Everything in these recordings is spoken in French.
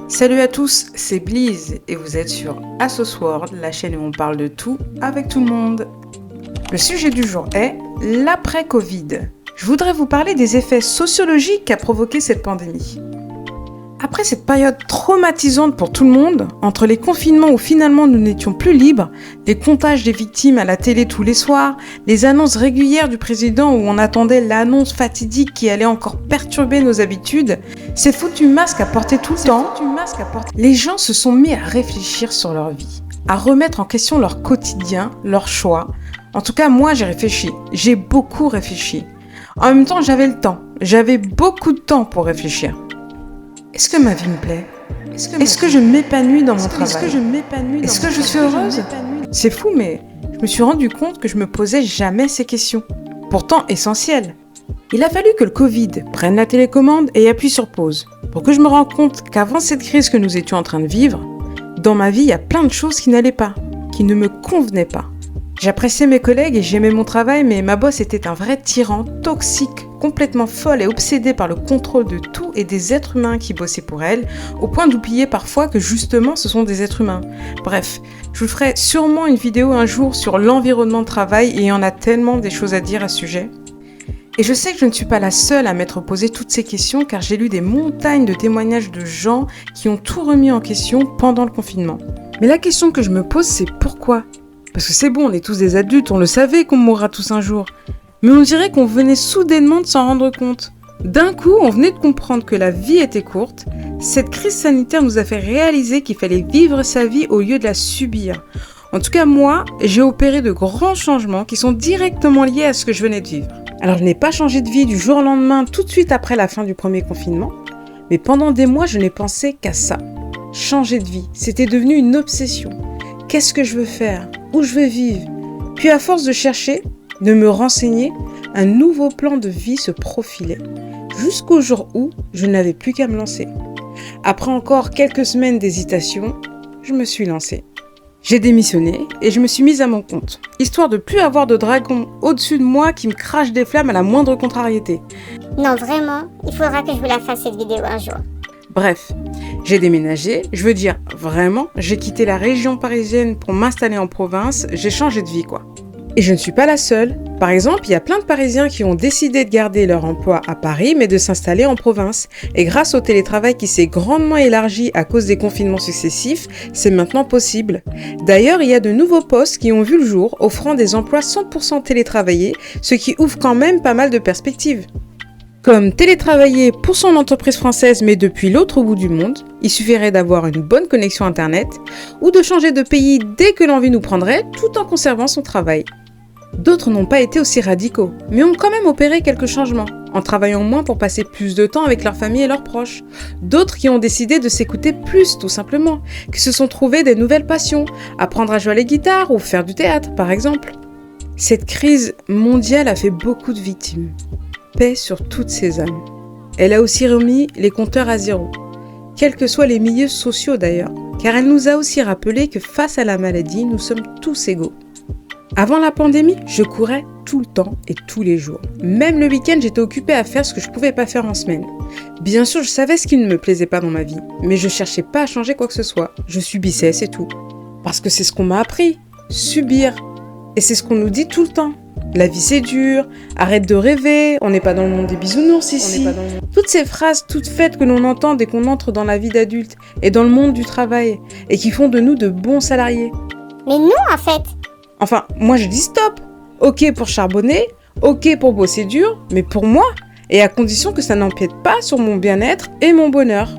Salut à tous, c'est Bliz et vous êtes sur Asos World, la chaîne où on parle de tout avec tout le monde. Le sujet du jour est l'après-Covid. Je voudrais vous parler des effets sociologiques qu'a provoqué cette pandémie. Après cette période traumatisante pour tout le monde, entre les confinements où finalement nous n'étions plus libres, les comptages des victimes à la télé tous les soirs, les annonces régulières du président où on attendait l'annonce fatidique qui allait encore perturber nos habitudes, ces foutus masques à porter tout le temps, les gens se sont mis à réfléchir sur leur vie, à remettre en question leur quotidien, leurs choix. En tout cas, moi j'ai réfléchi, j'ai beaucoup réfléchi. En même temps, j'avais le temps, j'avais beaucoup de temps pour réfléchir. Est-ce que ma vie me plaît ? Est-ce que je m'épanouis dans mon travail ? Est-ce que je suis heureuse ? C'est fou, mais je me suis rendu compte que je me posais jamais ces questions. Pourtant essentielles. Il a fallu que le Covid prenne la télécommande et appuie sur pause, pour que je me rende compte qu'avant cette crise que nous étions en train de vivre, dans ma vie, il y a plein de choses qui n'allaient pas, qui ne me convenaient pas. J'appréciais mes collègues et j'aimais mon travail, mais ma boss était un vrai tyran, toxique, complètement folle et obsédée par le contrôle de tout et des êtres humains qui bossaient pour elle, au point d'oublier parfois que justement ce sont des êtres humains. Bref, je vous ferai sûrement une vidéo un jour sur l'environnement de travail et il y en a tellement des choses à dire à ce sujet. Et je sais que je ne suis pas la seule à m'être posé toutes ces questions car j'ai lu des montagnes de témoignages de gens qui ont tout remis en question pendant le confinement. Mais la question que je me pose, c'est pourquoi ? Parce que c'est bon, on est tous des adultes, on le savait qu'on mourra tous un jour. Mais on dirait qu'on venait soudainement de s'en rendre compte. D'un coup, on venait de comprendre que la vie était courte. Cette crise sanitaire nous a fait réaliser qu'il fallait vivre sa vie au lieu de la subir. En tout cas, moi, j'ai opéré de grands changements qui sont directement liés à ce que je venais de vivre. Alors, je n'ai pas changé de vie du jour au lendemain, tout de suite après la fin du premier confinement. Mais pendant des mois, je n'ai pensé qu'à ça. Changer de vie, c'était devenu une obsession. Qu'est-ce que je veux faire ? Où je veux vivre ? Puis à force de chercher, de me renseigner, un nouveau plan de vie se profilait. Jusqu'au jour où je n'avais plus qu'à me lancer. Après encore quelques semaines d'hésitation, je me suis lancée. J'ai démissionné et je me suis mise à mon compte, histoire de plus avoir de dragon au-dessus de moi qui me crache des flammes à la moindre contrariété. Non, vraiment, il faudra que je vous la fasse cette vidéo un jour. Bref, j'ai déménagé, je veux dire vraiment, j'ai quitté la région parisienne pour m'installer en province, j'ai changé de vie quoi. Et je ne suis pas la seule. Par exemple, il y a plein de Parisiens qui ont décidé de garder leur emploi à Paris mais de s'installer en province. Et grâce au télétravail qui s'est grandement élargi à cause des confinements successifs, c'est maintenant possible. D'ailleurs, il y a de nouveaux postes qui ont vu le jour, offrant des emplois 100% télétravaillés, ce qui ouvre quand même pas mal de perspectives. Comme télétravailler pour son entreprise française mais depuis l'autre bout du monde, il suffirait d'avoir une bonne connexion internet ou de changer de pays dès que l'envie nous prendrait tout en conservant son travail. D'autres n'ont pas été aussi radicaux, mais ont quand même opéré quelques changements, en travaillant moins pour passer plus de temps avec leur famille et leurs proches. D'autres qui ont décidé de s'écouter plus tout simplement, qui se sont trouvés des nouvelles passions, apprendre à jouer à la guitare ou faire du théâtre par exemple. Cette crise mondiale a fait beaucoup de victimes. Paix sur toutes ces âmes. Elle a aussi remis les compteurs à zéro, quels que soient les milieux sociaux d'ailleurs, car elle nous a aussi rappelé que face à la maladie, nous sommes tous égaux. Avant la pandémie, je courais tout le temps et tous les jours. Même le week-end, j'étais occupée à faire ce que je ne pouvais pas faire en semaine. Bien sûr, je savais ce qui ne me plaisait pas dans ma vie, mais je ne cherchais pas à changer quoi que ce soit. Je subissais, c'est tout. Parce que c'est ce qu'on m'a appris, subir. Et c'est ce qu'on nous dit tout le temps. La vie c'est dur, arrête de rêver, on n'est pas dans le monde des bisounours ici. Toutes ces phrases toutes faites que l'on entend dès qu'on entre dans la vie d'adulte et dans le monde du travail et qui font de nous de bons salariés. Mais non, en fait. Enfin, moi je dis stop. Ok pour charbonner, ok pour bosser dur, mais pour moi, et à condition que ça n'empiète pas sur mon bien-être et mon bonheur.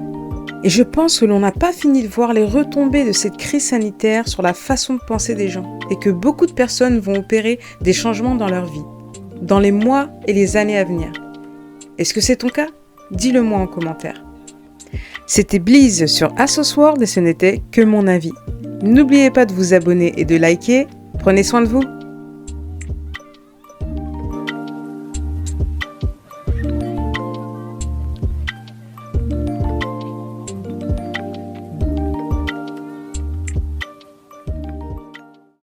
Et je pense que l'on n'a pas fini de voir les retombées de cette crise sanitaire sur la façon de penser des gens et que beaucoup de personnes vont opérer des changements dans leur vie, dans les mois et les années à venir. Est-ce que c'est ton cas ? Dis-le moi en commentaire. C'était Bliz sur Asos World et ce n'était que mon avis. N'oubliez pas de vous abonner et de liker. Prenez soin de vous.